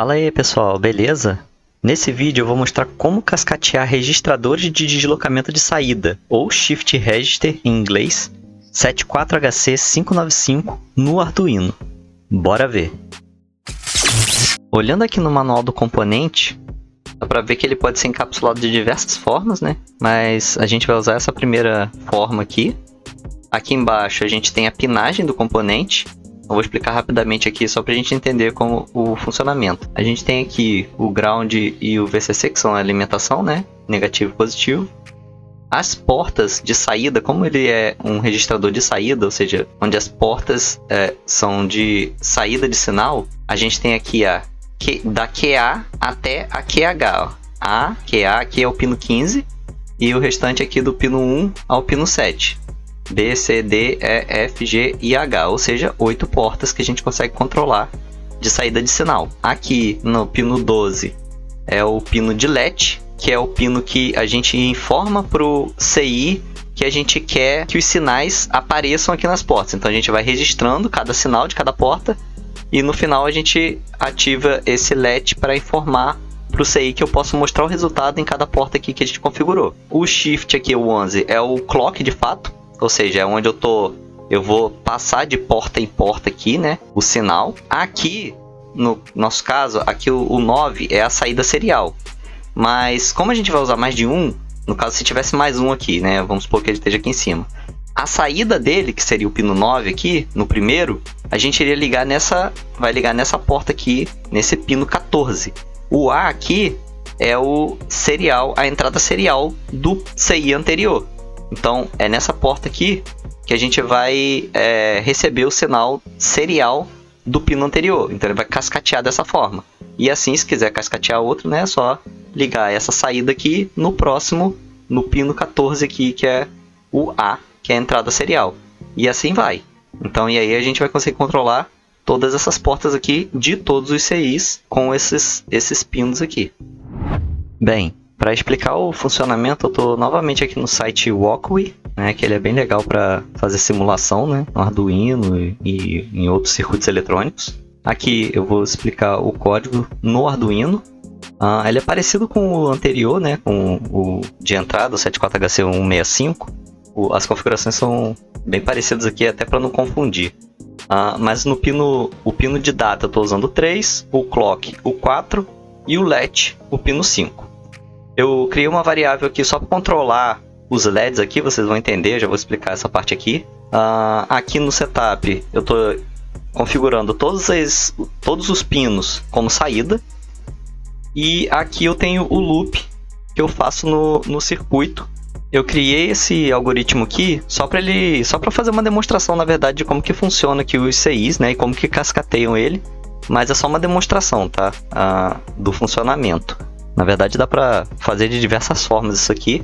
Fala aí pessoal, beleza? Nesse vídeo eu vou mostrar como cascatear registradores de deslocamento de saída, ou Shift Register em inglês, 74HC595 no Arduino. Bora ver! Olhando aqui no manual do componente, dá para ver que ele pode ser encapsulado de diversas formas, né? Mas a gente vai usar essa primeira forma aqui. Aqui embaixo a gente tem a pinagem do componente. Eu vou explicar rapidamente aqui só para a gente entender como o funcionamento. A gente tem aqui o ground e o VCC, que são a alimentação, né? Negativo e positivo. As portas de saída, como ele é um registrador de saída, ou seja, onde as portas são de saída de sinal, a gente tem aqui da QA até a QH. Ó. A, QA, aqui é o pino 15 e o restante aqui do pino 1 ao pino 7. B, C, D, E, F, G e H, ou seja, 8 portas que a gente consegue controlar de saída de sinal. Aqui no pino 12 é o pino de latch, que é o pino que a gente informa para o CI que a gente quer que os sinais apareçam aqui nas portas. Então a gente vai registrando cada sinal de cada porta e no final a gente ativa esse latch para informar para o CI que eu posso mostrar o resultado em cada porta aqui que a gente configurou. O shift aqui, o 11, é o clock de fato. Ou seja, é onde eu vou passar de porta em porta aqui, né? O sinal. Aqui, no nosso caso, aqui o 9 é a saída serial. Mas como a gente vai usar mais de um, no caso se tivesse mais um aqui, né? Vamos supor que ele esteja aqui em cima. A saída dele, que seria o pino 9 aqui, no primeiro, a gente iria ligar vai ligar nessa porta aqui, nesse pino 14. O A aqui é o serial, a entrada serial do CI anterior. Então, é nessa porta aqui que a gente vai receber o sinal serial do pino anterior. Então, ele vai cascatear dessa forma. E assim, se quiser cascatear outro, né, é só ligar essa saída aqui no próximo, no pino 14 aqui, que é o A, que é a entrada serial. E assim vai. Então, e aí a gente vai conseguir controlar todas essas portas aqui de todos os CIs com esses pinos aqui. Bem, para explicar o funcionamento, eu estou novamente aqui no site Walkwi, né, que ele é bem legal para fazer simulação, né, no Arduino e em outros circuitos eletrônicos. Aqui eu vou explicar o código no Arduino. Ele é parecido com o anterior, né, com o de entrada, o 74HC165. As configurações são bem parecidas aqui, até para não confundir. Mas no o pino de data eu estou usando o 3, o clock o 4 e o latch o pino 5. Eu criei uma variável aqui só para controlar os LEDs aqui, vocês vão entender, já vou explicar essa parte aqui. Aqui no setup eu estou configurando todos os pinos como saída. E aqui eu tenho o loop que eu faço no circuito. Eu criei esse algoritmo aqui só para fazer uma demonstração, na verdade, de como que funciona aqui os CIs, né, e como que cascateiam ele. Mas é só uma demonstração, tá? Do funcionamento. Na verdade dá para fazer de diversas formas isso aqui,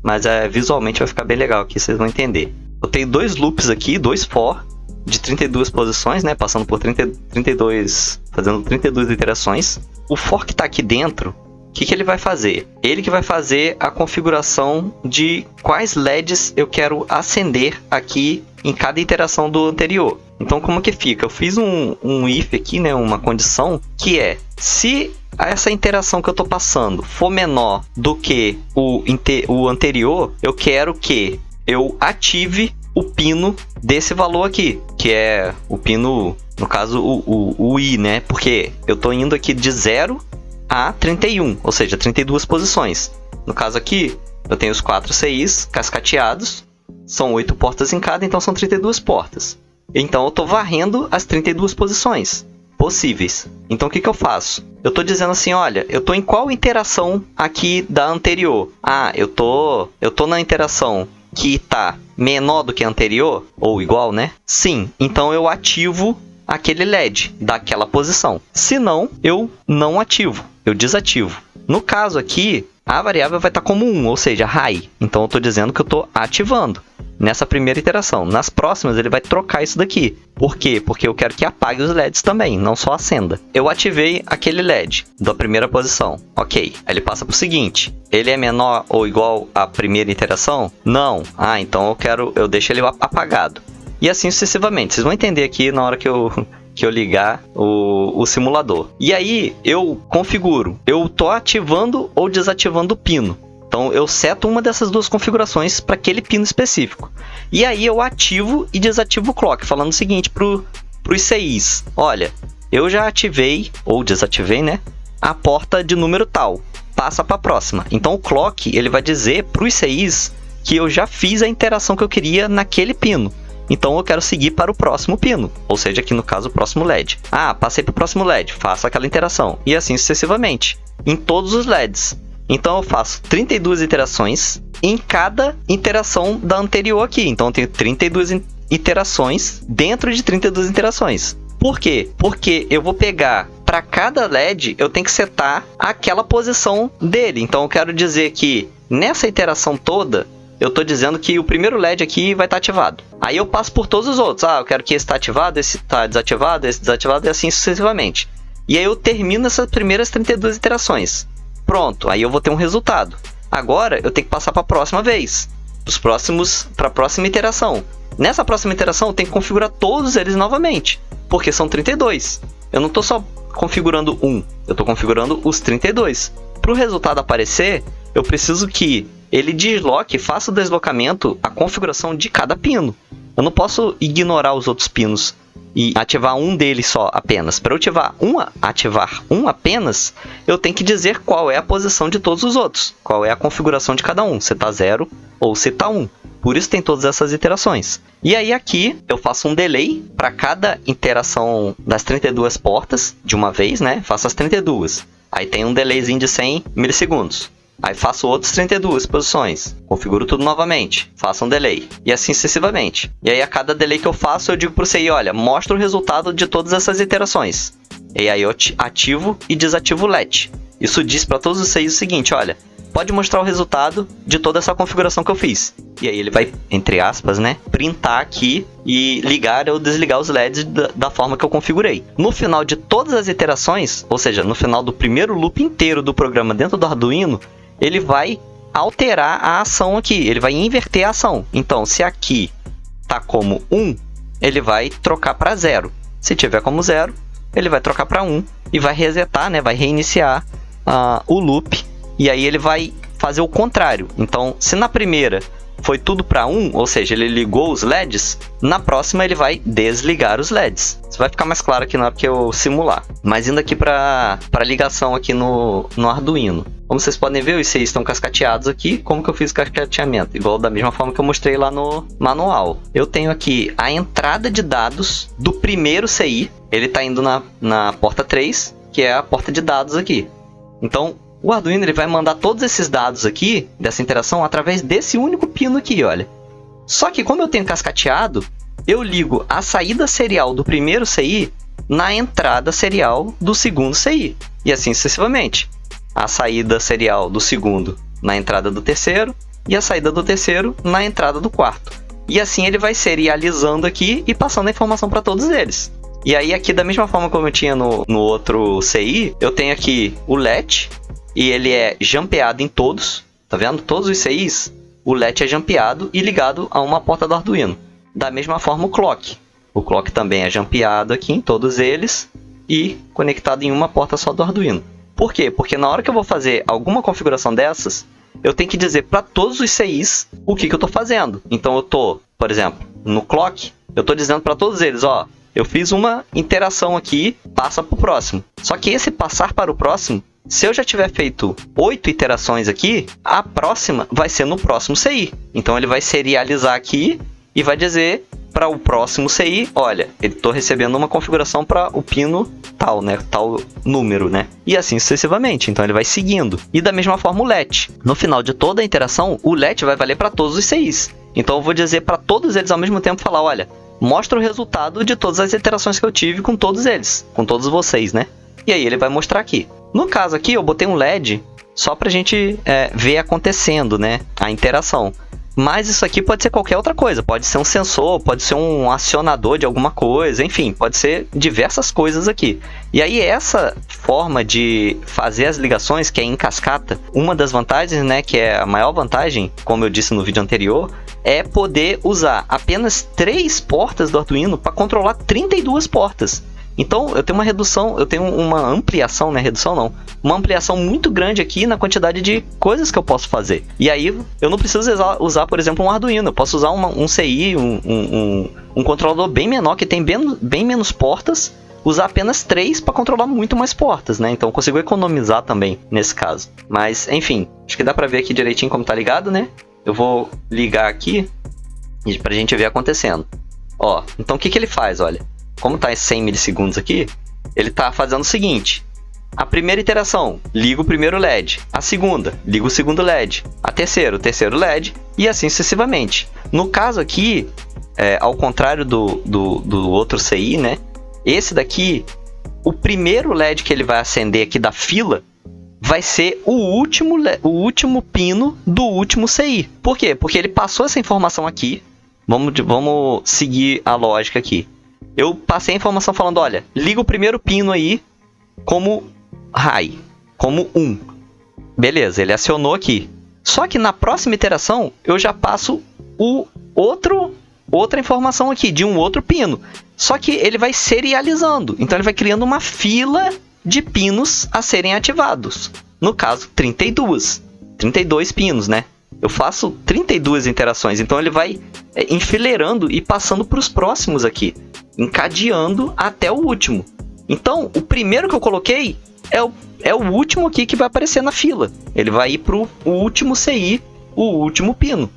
mas visualmente vai ficar bem legal aqui, vocês vão entender. Eu tenho dois loops aqui, dois for, de 32 posições, né, passando por 32, fazendo 32 iterações. O for que está aqui dentro, o que ele vai fazer? Ele que vai fazer a configuração de quais LEDs eu quero acender aqui em cada iteração do anterior. Então como que fica? Eu fiz um if aqui, né, uma condição, que é, se essa interação que eu estou passando for menor do que o anterior, eu quero que eu ative o pino desse valor aqui, que é o pino, no caso o I, né? Porque eu estou indo aqui de 0 a 31, ou seja, 32 posições. No caso aqui, eu tenho os 4 CIs cascateados, são 8 portas em cada, então são 32 portas. Então eu estou varrendo as 32 posições possíveis. Então o que eu faço? Eu estou dizendo assim, olha, eu estou em qual interação aqui da anterior? Eu tô na interação que está menor do que a anterior, ou igual, né? Sim, então eu ativo aquele LED daquela posição. Se não, eu não ativo, eu desativo. No caso aqui, a variável vai estar como 1, ou seja, high. Então eu estou dizendo que eu estou ativando nessa primeira iteração. Nas próximas ele vai trocar isso daqui. Por quê? Porque eu quero que apague os LEDs também, não só acenda. Eu ativei aquele LED da primeira posição. Ok. Aí ele passa para o seguinte. Ele é menor ou igual à primeira iteração? Não. Então eu deixo ele apagado. E assim sucessivamente. Vocês vão entender aqui na hora que eu que eu ligar o simulador. E aí eu configuro, eu tô ativando ou desativando o pino. Então eu seto uma dessas duas configurações para aquele pino específico. E aí eu ativo e desativo o clock, falando o seguinte pros CIs: olha, eu já ativei ou desativei, né, a porta de número tal. Passa para a próxima. Então o clock ele vai dizer pros CIs que eu já fiz a interação que eu queria naquele pino. Então eu quero seguir para o próximo pino, ou seja, aqui no caso o próximo LED. Ah, passei para o próximo LED, faço aquela interação. E assim sucessivamente, em todos os LEDs. Então eu faço 32 iterações em cada interação da anterior aqui. Então eu tenho 32 iterações dentro de 32 interações. Por quê? Porque eu vou pegar, para cada LED, eu tenho que setar aquela posição dele. Então eu quero dizer que nessa interação toda, eu estou dizendo que o primeiro LED aqui vai estar ativado. Aí eu passo por todos os outros. Ah, eu quero que esse está ativado, esse está desativado, esse desativado e assim sucessivamente. E aí eu termino essas primeiras 32 iterações. Pronto, aí eu vou ter um resultado. Agora eu tenho que passar para a próxima vez. Para a próxima iteração. Nessa próxima iteração eu tenho que configurar todos eles novamente. Porque são 32. Eu não estou só configurando um, eu estou configurando os 32. Para o resultado aparecer, eu preciso que ele desloque, faça o deslocamento, a configuração de cada pino. Eu não posso ignorar os outros pinos e ativar um deles só apenas. Para eu ativar um apenas, eu tenho que dizer qual é a posição de todos os outros. Qual é a configuração de cada um, se está 0 ou se está 1. Por isso tem todas essas iterações. E aí aqui eu faço um delay para cada interação das 32 portas de uma vez, né? Faço as 32. Aí tem um delayzinho de 100 milissegundos. Aí faço outras 32 posições, configuro tudo novamente, faço um delay, e assim sucessivamente. E aí a cada delay que eu faço, eu digo para o CI, olha, mostra o resultado de todas essas iterações. E aí eu ativo e desativo o LED. Isso diz para todos os CIs o seguinte, olha, pode mostrar o resultado de toda essa configuração que eu fiz. E aí ele vai, entre aspas, né, printar aqui e ligar ou desligar os LEDs da forma que eu configurei. No final de todas as iterações, ou seja, no final do primeiro loop inteiro do programa dentro do Arduino, ele vai alterar a ação aqui, ele vai inverter a ação. Então, se aqui está como 1, ele vai trocar para 0. Se tiver como 0, ele vai trocar para 1 e vai resetar, né? Vai reiniciar o loop. E aí ele vai fazer o contrário. Então, se na primeira foi tudo para 1, ou seja, ele ligou os LEDs, na próxima ele vai desligar os LEDs. Isso vai ficar mais claro aqui na hora que eu simular. Mas indo aqui para a ligação aqui no Arduino. Como vocês podem ver, os CIs estão cascateados aqui. Como que eu fiz o cascateamento? Igual da mesma forma que eu mostrei lá no manual. Eu tenho aqui a entrada de dados do primeiro CI. Ele está indo na porta 3, que é a porta de dados aqui. Então, o Arduino ele vai mandar todos esses dados aqui, dessa interação, através desse único pino aqui, olha. Só que como eu tenho cascateado, eu ligo a saída serial do primeiro CI na entrada serial do segundo CI. E assim sucessivamente. A saída serial do segundo na entrada do terceiro e a saída do terceiro na entrada do quarto. E assim ele vai serializando aqui e passando a informação para todos eles. E aí aqui da mesma forma como eu tinha no outro CI, eu tenho aqui o LET e ele é jumpeado em todos. Tá vendo? Todos os CIs, o LET é jumpeado e ligado a uma porta do Arduino. Da mesma forma o clock. O clock também é jumpeado aqui em todos eles e conectado em uma porta só do Arduino. Por quê? Porque na hora que eu vou fazer alguma configuração dessas, eu tenho que dizer para todos os CIs o que eu estou fazendo. Então eu estou, por exemplo, no clock, eu estou dizendo para todos eles, ó, eu fiz uma interação aqui, passa para o próximo. Só que esse passar para o próximo, se eu já tiver feito 8 iterações aqui, a próxima vai ser no próximo CI. Então ele vai serializar aqui e vai dizer para o próximo CI, olha, eu estou recebendo uma configuração para o pino tal, né? Tal número, né? E assim sucessivamente. Então ele vai seguindo. E da mesma forma o LET. No final de toda a interação, o LET vai valer para todos os CIs. Então eu vou dizer para todos eles ao mesmo tempo, falar, olha, mostra o resultado de todas as iterações que eu tive com todos eles, com todos vocês, né? E aí ele vai mostrar aqui. No caso aqui, eu botei um LED só para a gente ver acontecendo, né? A interação. Mas isso aqui pode ser qualquer outra coisa. Pode ser um sensor, pode ser um acionador de alguma coisa, enfim, pode ser diversas coisas aqui. E aí essa forma de fazer as ligações, que é em cascata, uma das vantagens, né, que é a maior vantagem, como eu disse no vídeo anterior, é poder usar apenas 3 portas do Arduino para controlar 32 portas. Então eu tenho uma redução, eu tenho uma ampliação, né? Redução não. Uma ampliação muito grande aqui na quantidade de coisas que eu posso fazer. E aí eu não preciso usar por exemplo, um Arduino. Eu posso usar um CI, um controlador bem menor, que tem bem menos portas, usar apenas 3 para controlar muito mais portas, né? Então eu consigo economizar também nesse caso. Mas, enfim, acho que dá para ver aqui direitinho como tá ligado, né? Eu vou ligar aqui pra gente ver acontecendo. Ó, então o que ele faz, olha. Como tá em 100 milissegundos aqui, ele tá fazendo o seguinte. A primeira iteração, liga o primeiro LED. A segunda, liga o segundo LED. A terceira, o terceiro LED. E assim sucessivamente. No caso aqui, ao contrário do outro CI, né? Esse daqui, o primeiro LED que ele vai acender aqui da fila vai ser o último pino do último CI. Por quê? Porque ele passou essa informação aqui. Vamos seguir a lógica aqui. Eu passei a informação falando, olha, liga o primeiro pino aí como high, como 1. Beleza, ele acionou aqui. Só que na próxima iteração, eu já passo outra informação aqui, de um outro pino. Só que ele vai serializando. Então ele vai criando uma fila de pinos a serem ativados. No caso, 32 pinos, né? Eu faço 32 interações. Então ele vai enfileirando e passando para os próximos aqui. Encadeando até o último. Então, o primeiro que eu coloquei é o último aqui que vai aparecer na fila. Ele vai ir para o último CI, o último pino.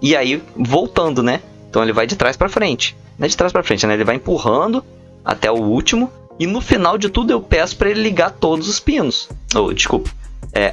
E aí, voltando, né? Então ele vai de trás para frente. Não é de trás para frente, né? Ele vai empurrando até o último. E no final de tudo eu peço para ele ligar todos os pinos.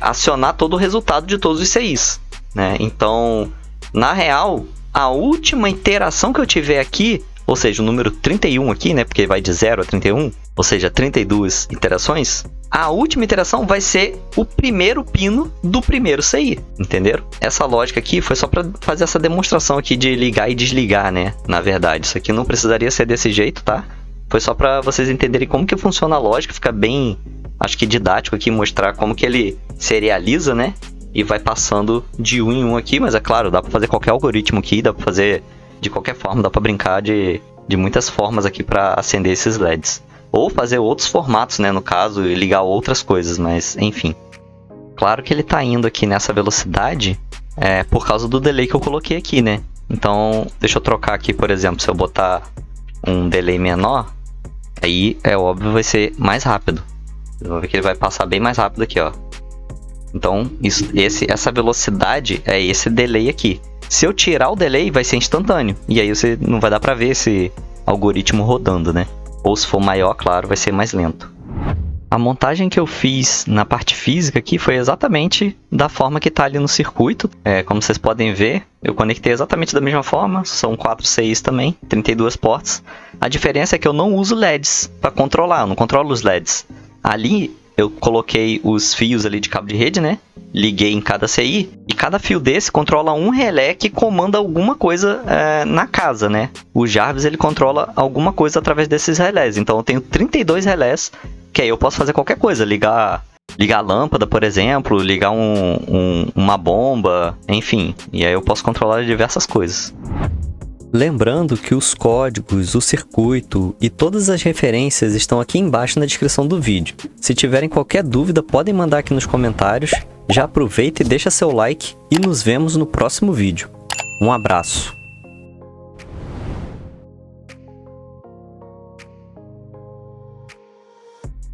Acionar todo o resultado de todos os CIs. Né? Então, na real, a última interação que eu tiver aqui, ou seja, o número 31 aqui, né? Porque vai de 0 a 31, ou seja, 32 interações. A última interação vai ser o primeiro pino do primeiro CI, entenderam? Essa lógica aqui foi só para fazer essa demonstração aqui de ligar e desligar, né? Na verdade, isso aqui não precisaria ser desse jeito, tá? Foi só para vocês entenderem como que funciona a lógica, fica bem, acho que didático aqui, mostrar como que ele serializa, né? E vai passando de um em um aqui, mas é claro, dá para fazer qualquer algoritmo aqui, dá para fazer de qualquer forma, dá para brincar de muitas formas aqui para acender esses LEDs. Ou fazer outros formatos, né, no caso, e ligar outras coisas, mas enfim. Claro que ele está indo aqui nessa velocidade por causa do delay que eu coloquei aqui, né? Então, deixa eu trocar aqui, por exemplo, se eu botar um delay menor, aí é óbvio vai ser mais rápido. Vocês vão ver que ele vai passar bem mais rápido aqui, ó. Então, essa velocidade é esse delay aqui. Se eu tirar o delay, vai ser instantâneo. E aí você não vai dar para ver esse algoritmo rodando, né? Ou se for maior, claro, vai ser mais lento. A montagem que eu fiz na parte física aqui foi exatamente da forma que está ali no circuito. Como vocês podem ver, eu conectei exatamente da mesma forma. São 4 CIs também, 32 portas. A diferença é que eu não uso LEDs para controlar, eu não controlo os LEDs. Ali eu coloquei os fios ali de cabo de rede, né? Liguei em cada CI. E cada fio desse controla um relé que comanda alguma coisa na casa, né? O Jarvis, ele controla alguma coisa através desses relés. Então eu tenho 32 relés, que aí eu posso fazer qualquer coisa. Ligar a lâmpada, por exemplo. Ligar uma bomba, enfim. E aí eu posso controlar diversas coisas. Lembrando que os códigos, o circuito e todas as referências estão aqui embaixo na descrição do vídeo. Se tiverem qualquer dúvida, podem mandar aqui nos comentários. Já aproveita e deixa seu like e nos vemos no próximo vídeo. Um abraço!